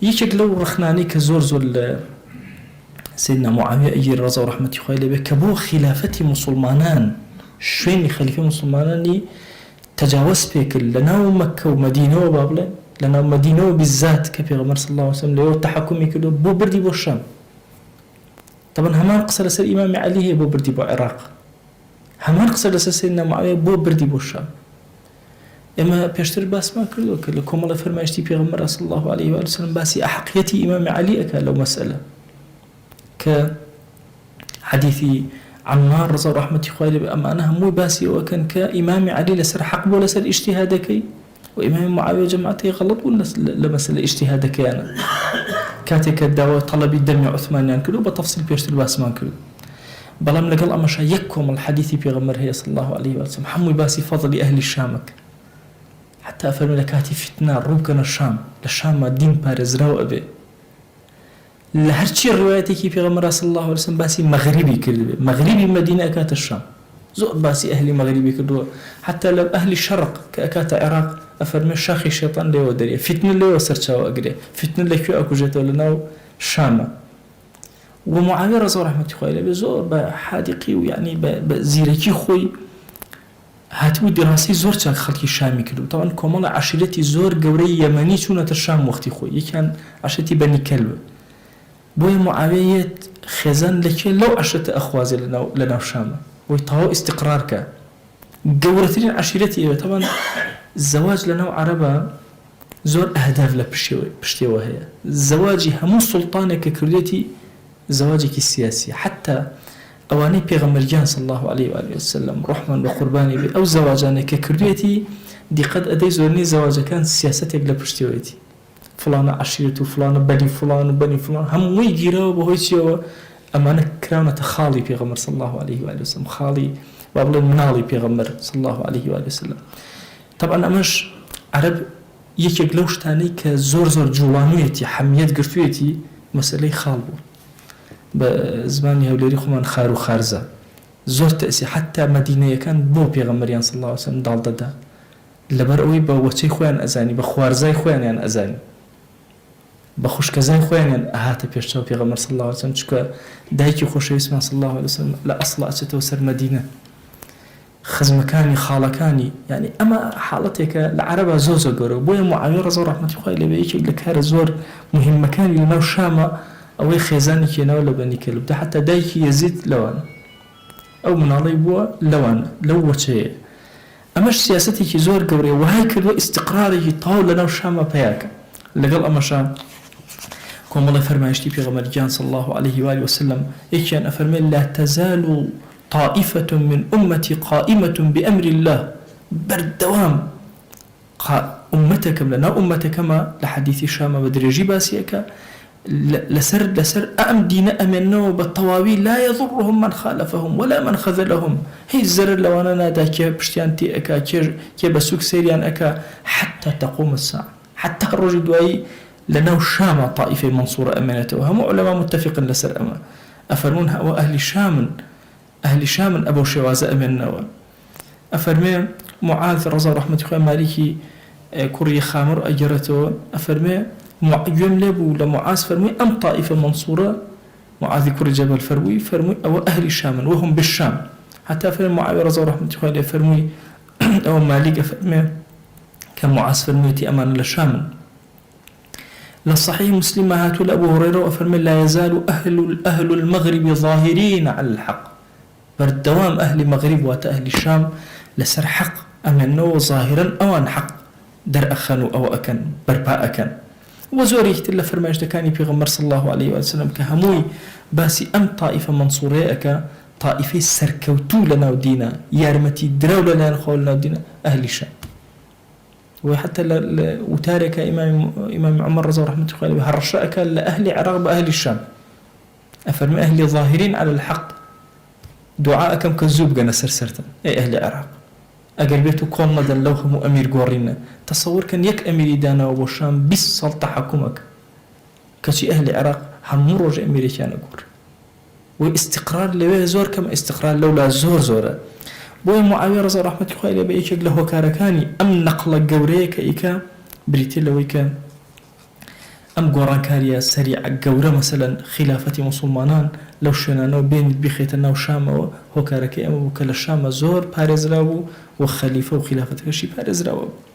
یەکێک لەو ڕخنانەی کە زۆر لە سیدنا معاویە ئەگیر ڕەزا و ڕەحمەتی خوای لێبێ کە بۆ خلافەتی موسڵمانان شوێنی خەلیفەی موسڵمانانی تەجاوز پێکرد لە ناو مەککە و مەدینەوە با بڵێن لە ناو مەدینەوە بالذات کە پێغەمبەر صلی الله علیه وسلم لەوێ تەحەکومی کردو بۆ بردی بۆ شام. طبعا هەمان قسە لەسەر ئیمامی عەلی هەیە بۆ بردی بۆ عێراق، هەمان قسە لەسەر سیدنا معاویە بۆ بردی بۆ شام. ئێمە پێشتر باسمان کردووە کە لە کۆمەڵە فەرمایشتی پێغەمبەر صلی الله علیه و سلم باسی ئەحەقیەتی ئیمامی عەلی ئەکا لەو مەسئلە کە حەدیثی عمار ڕەزا و ڕەحمەتی خوای لێبێ ئەمانە هەمووی باسی ئەوەکەن کە ئیمامی عەلی لەسەر حەق بۆ لەسەر ئیجتیهادەکەی و ئیمامی معاویە جەماعەتی غەڵەت بوون لە مەسئلە ئیجتیهادەکەیانە کاتێک کە داوای تەڵەبی دەمی عوثمانیان کردو بە تەفسیل پێشتر باسمان کرد. بەڵام لەگەڵ ئەمەشا یەک کۆمەڵ حەدیثی پێغەمبەر هەیە صلی الله علیه و سلم هەمووی باسی فەضلی ئەهلی شامەکە، حتى فەرمێ لە کاتی فتنە ڕووبکەنە شام، لە شامە دین پارێزراو ئەبێ. لە هەرچی ڕوایەتێکی پێغەمبەر صلی الله علیه و سلم باسی مەغریبی کردبێ، مەغریبی مەدینە ئەکاتە شام، زۆر باسی ئەهلی مەغریبی کردووە، حتى لە ئەهلی شەرق کە ئەکاتە عێراق ئەفەرمێ شاخی شێطان لێوە دەرێ، فتنە لێوە سەرچاوە ئەگرێ، فتنە لەکوێ ئەکوژێتەوە لەناو شامە. ومعاویە ڕەزا و ڕەحمەتی خوای لێبێ زۆر بە حادقی و یعنی بە زیرەکی خۆی هاتبوو دیڕاسی زۆر چاک خەڵکی شامی کردو. تاوان کۆمەڵە عەشیرەتی زۆر گەورەی یەمەنی چوونەتە شام وەختی خۆی، یەکیان عەشیرەتی بەنی کەلب، بۆیە معاویە خێزان لەکوێ لەو عەشیرەتە ئەخوازێ لەناو شامە بۆی تەواو ئیستیقرار کە گەورەترین عەشیرەتی ئێوە. تاوان زەواج لەناو عەرەبە زۆر ئەهداف لە پشتێوە هەیە، زەواجی هەموو سوڵتانێک کە کردێتی زەواجێکی سیاسی، حتى ئەوانەی پێغەمبەرگیان صلی الله علیه و آله وسلم ڕحمان بە قوربانی بێ ئەو زەواجانێک کە کردوێتی دیقەت ئەدەی زۆرنەی زەواجەکان سیاسەتێک لە پشتیوەیەتی، فلانە عەشیرەت و فلانە بەنی فلان و بەنی فلان هەمووی گیرەوە بەهۆی چیەوە ئەمانە کراونەتە خاڵی پێغەمبەر صلی الله علیه و آله وسلم، خاڵی با بڵێن مناڵی پێغەمبەر صلی الله علیه و آله وسلم. طبعا ئەمەش عەرەب یەکێک لەو شتانەی کە زۆر جوڵانوویەتی حەمیەت گرتوویەتی مەسەلەی خاڵ بوو. بە زمانی هەولێری خۆمان خار و خارزە زۆر تەسی حتا مەدینەیەکان بۆ پێغەمبەریان صلی الله علیه و سلم داڵدەدا لەبەر ئەوەی بە وەچەی خۆیان ئەزانی، بە خوارزای خۆیانیان ئەزانی، بە خوشکەزای خۆیانیان ئەهاتە پێشچاو پێغەمبەر صلی الله علیه و سلم، چونکە دایکی خۆشەویستمان صلی الله علیه و سلم لە ئەسڵ ئەچێتەوە سەر مەدینە، خزمەکانی خاڵەکانی، یعنی ئەمە حاڵەتێکە لە عەرەبە زۆر گەورە. بۆیە معاویە ڕەزا و ڕەحمەتی خوای لێبێ یەکێک لە کارە زۆر موهیمەکانی لەناو شامە ئەوەی خێزانی کێنەوە لە بەنی کەلب، حتى دایکی یەزید لەوانە، ئەو مناڵی بووە لەوانە لەو وەچەیە. ئەمەش سیاسەتێکی زۆر گەورەیە وهای کردووە ئیستیقرارێکی تاو لەناو شامە پەیاکە. لەگەڵ ئەمەشە کۆمەڵی فەرمایشتی پێغەمبەرگیان صلی الله علیه و آله وسلم یەکیان ئەفەرمێ لا تزال طائفة من أمتي قائمة بأمر الله، بەردەوام ئومەتەکەم لەناو ئومەتەکەمە لە حەدیثی شامە بە درێژی باسیەکە لسر أم دين أمنوا بالطواوي لا يضرهم من خالفهم ولا من خذلهم، هي الزر لو أنا نادا كي بشتيانتي أكا كي بسوك سيريان أكا حتى تقوم الساعة، حتى الرجل دوائي لناو شام طائفة منصورة أمنته، وهم علماء متفق لسر أما أفرمونها أهل شام أبو شواز أمنوا. أفرمي معاذ رضا رحمة الله مالكي كوري خامر أجرته، أفرمي يوم لابو لمعاذ فرمي أم طائفة منصورة، معاذ كوري جبل فرمي أو أهل الشام وهم بالشام، حتى فرمي معاوية رضا رحمة الله فرمي أو مالك فرمي كان معاذ فرمي أمان للشام. للصحيح مسلم هاتوا لأبو هريرة وفرمي لا يزال أهل المغرب ظاهرين على الحق، بردوام أهل المغرب وأهل الشام لسر حق أمنوا ظاهرا أوان حق در أخنوا أو أكن برباء أكن. وزوري اختلا فرماش دكاني بيغمبر صلى الله عليه وسلم كهموي باسي أم طائفة منصورية أكا طائفة سركوتو لنا ودينا يارمتي دراو لنا نخول ودينا أهل الشام. وحتى وتارك إمام عمر رضا رحمة الله عليه هرشاء لأهل عراق بأهل الشام، أفرمي أهل ظاهرين على الحق دعاءكم كالزوب قنا سرسرتا أي أهل عراق ئەگەر بێت و کۆڵ نەدەن لەو هەموو ئەمیر گۆڕینە. تەسەوورکەن یەک ئەمیری داناوە بۆ شام 20 ساڵ تەحەکومەکە، کەچی ئەهلی عێراق هەموو ڕۆژ ئەمیرێکیانە گۆڕ، و ئیستیقرار لەوێ زۆر کەم، ئیستیقرار لەولا زۆرە. بۆیە معاویە ڕەزا ڕەحمەتی خوای لێبێ یەکێک لە هۆکارەکانی ئەم نەقڵە گەورەیە کە ئیکە بریتێ لەوەی کە ئەم گۆڕانکاریە سەریع گەورە مەسەلەن خلافەتی موسڵمانان لەو شوێنانەوە بێنیت بخێتە ناو شامەوە هۆکارەکەی ئەمە بوو کە لە شامە زۆر پارێزرا بوو و خەلیفە و خلافەتەکەشی پارێزراوە بوو.